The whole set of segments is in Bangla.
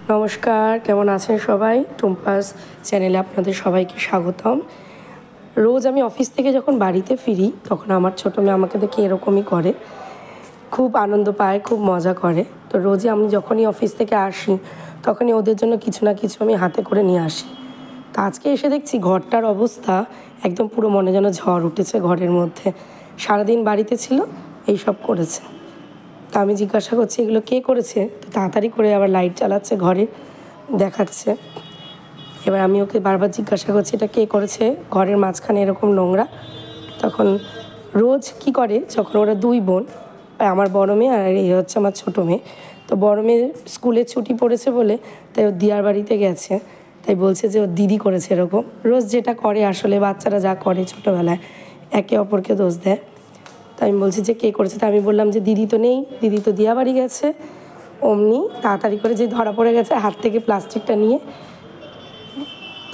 নমস্কার, কেমন আছেন সবাই? টুম্পাস চ্যানেলে আপনাদের সবাইকে স্বাগতম। রোজ আমি অফিস থেকে যখন বাড়িতে ফিরি তখন আমার ছোটো মেয়ে আমাকে দেখে এরকমই করে, খুব আনন্দ পায়, খুব মজা করে। তো রোজই আমি যখনই অফিস থেকে আসি তখনই ওদের জন্য কিছু না কিছু আমি হাতে করে নিয়ে আসি। তো আজকে এসে দেখছি ঘরটার অবস্থা একদম পুরো মনে যেন ঝড় উঠেছে ঘরের মধ্যে। সারাদিন বাড়িতে ছিল, এইসব করেছে। তা আমি জিজ্ঞাসা করছি এগুলো কে করেছে, তো তাড়াতাড়ি করে আবার লাইট জ্বালাচ্ছে ঘরে, দেখাচ্ছে। এবার আমি ওকে বারবার জিজ্ঞাসা করছি এটা কে করেছে, ঘরের মাঝখানে এরকম নোংরা। তখন রোজ কি করে, যখন ওরা দুই বোন, আমার বড় মেয়ে আর এই হচ্ছে আমার ছোটো মেয়ে, তো বড় মেয়ে স্কুলে ছুটি পড়েছে বলে তাই ওর দিয়ার বাড়িতে গেছে, তাই বলছে যে ওর দিদি করেছে এরকম। রোজ যেটা করে আসলে বাচ্চারা যা করে ছোটোবেলায়, একে অপরকে দোষ দেয়। তাই আমি বলছি যে কে করেছে, তা আমি বললাম যে দিদি তো নেই, দিদি তো দিয়া বাড়ি গেছে। অমনি তাড়াতাড়ি করে যে ধরা পড়ে গেছে, হাত থেকে প্লাস্টিকটা নিয়ে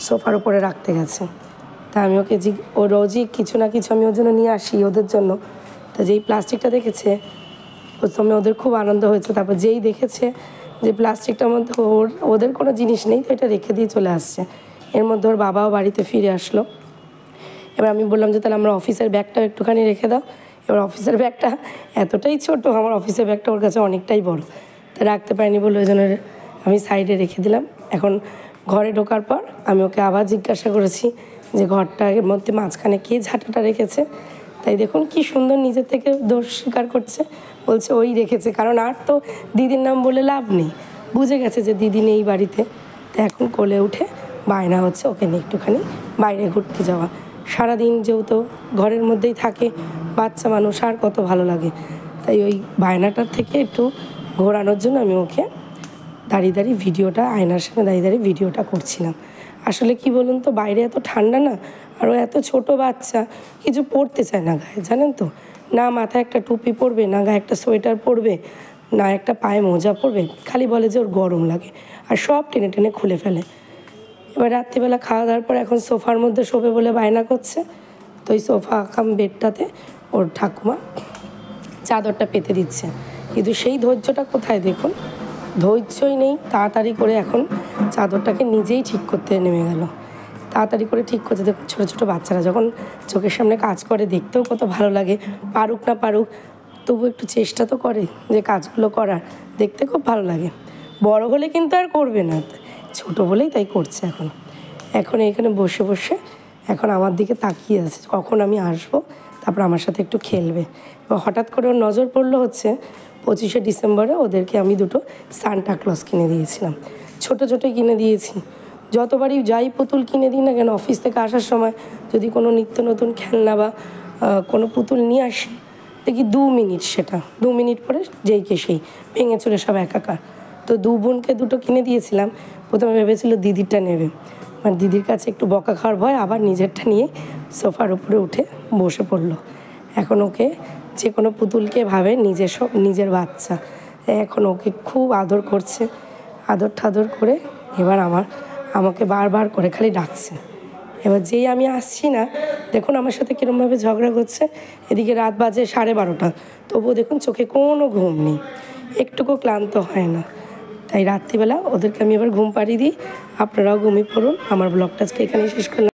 সোফার উপরে রাখতে গেছে। তা আমি ওকে ও রোজই কিছু না কিছু আমি ওর জন্য নিয়ে আসি ওদের জন্য। তা যেই প্লাস্টিকটা দেখেছে প্রথমে ওদের খুব আনন্দ হয়েছে, তারপর যেই দেখেছে যে প্লাস্টিকটার মধ্যে ওদের কোনো জিনিস নেই, তো এটা রেখে দিয়ে চলে আসছে। এর মধ্যে ওর বাবাও বাড়িতে ফিরে আসলো। এবার আমি বললাম যে তাহলে আমরা অফিসের ব্যাগটাও একটুখানি রেখে দাও। এবার অফিসের ব্যাগটা এতটাই ছোট, আমার অফিসের ব্যাগটা ওর কাছে অনেকটাই বড়, তা রাখতে পারিনি বলে ওই জন্য আমি সাইডে রেখে দিলাম। এখন ঘরে ঢোকার পর আমি ওকে আবার জিজ্ঞাসা করেছি যে ঘরটার মধ্যে মাঝখানে কে ঝাঁটাটা রেখেছে। তাই দেখুন কি সুন্দর নিজের থেকে দোষ স্বীকার করছে, বলছে ওই রেখেছে, কারণ আর তো দিদির নাম বলে লাভ নেই, বুঝে গেছে যে দিদি নেই বাড়িতে। তো এখন কোলে উঠে বায়না হচ্ছে ওকে নিয়ে একটুখানি বাইরে ঘুরতে যাওয়া। সারাদিন যেহেতু ঘরের মধ্যেই থাকে, বাচ্চা মানুষ আর কত ভালো লাগে, তাই ওই বায়নাটার থেকে একটু ঘোরানোর জন্য আমি ওকে দাঁড়িয়ে দাঁড়িয়ে ভিডিওটা, আয়নার সামনে দাঁড়িয়ে দাঁড়িয়ে ভিডিওটা করছিলাম। আসলে কি বলুন তো, বাইরে এত ঠান্ডা না, আর ও এত ছোটো বাচ্চা, কিছু পরতে চায় না গায়ে, জানেন তো, না মাথায় একটা টুপি পরবে, না গায়ে একটা সোয়েটার পরবে, না একটা পায়ে মোজা পরবে, খালি বলে যে ওর গরম লাগে, আর সব টেনে টেনে খুলে ফেলে। এবার রাত্রিবেলা খাওয়া দাওয়ার পর এখন সোফার মধ্যে শোবে বলে বায়না করছে, তো ওই সোফা কাম বেডটাতে ওর ঠাকুমা চাদরটা পেতে দিচ্ছে, কিন্তু সেই ধৈর্যটা কোথায় দেখুন, ধৈর্যই নেই। তাড়াতাড়ি করে এখন চাদরটাকে নিজেই ঠিক করতে নেমে গেল। তাড়াতাড়ি করে ঠিক করতে, দেখুন ছোটো ছোটো বাচ্চারা যখন চোখের সামনে কাজ করে দেখতেও কত ভালো লাগে, পারুক না পারুক তবু একটু চেষ্টা তো করে যে কাজগুলো করার, দেখতে খুব ভালো লাগে। বড় হলে কিন্তু আর করবে না, ছোটো বলেই তাই করছে। এখন এখানে বসে বসে এখন আমার দিকে তাকিয়ে আছে কখন আমি আসবো, তারপর আমার সাথে একটু খেলবে। এবার হঠাৎ করে ওর নজর পড়লো হচ্ছে 25শে ডিসেম্বরে ওদেরকে আমি দুটো সান্টা ক্লজ কিনে দিয়েছিলাম, ছোটো ছোটোই কিনে দিয়েছি। যতবারই যাই পুতুল কিনে দিই না কেন, অফিস থেকে আসার সময় যদি কোনো নিত্য নতুন খেলনা বা কোনো পুতুল নিয়ে আসি, দেখি 2 মিনিট, সেটা 2 মিনিট পরে যেই কে সেই ভেঙে চলে সব একাকার। তো দু বোনকে দুটো কিনে দিয়েছিলাম, প্রথমে ভেবেছিল দিদিরটা নেবে, মানে দিদির কাছে একটু বকা খাওয়ার ভয়, আবার নিজেরটা নিয়ে সোফার উপরে উঠে বসে পড়লো। এখন ওকে যে কোনো পুতুলকে ভাবে নিজের বাচ্চা, এখন ওকে খুব আদর করছে, আদর ঠাদর করে এবার আমাকে বারবার করে খালি ডাকছে। এবার যেই আমি আসছি না, দেখুন আমার সাথে কীরমভাবে ঝগড়া করছে। এদিকে রাত বাজে 12:30, তবুও দেখুন চোখে কোনো ঘুম নেই, একটুকু ক্লান্ত হয় না। তাই রাত্রিবেলা ওদেরকে আমি এবার ঘুম পাড়িয়ে দিই। আপনারাও ঘুমিয়ে পড়ুন। আমার ব্লগটা আজকে এখানেই শেষ করলাম।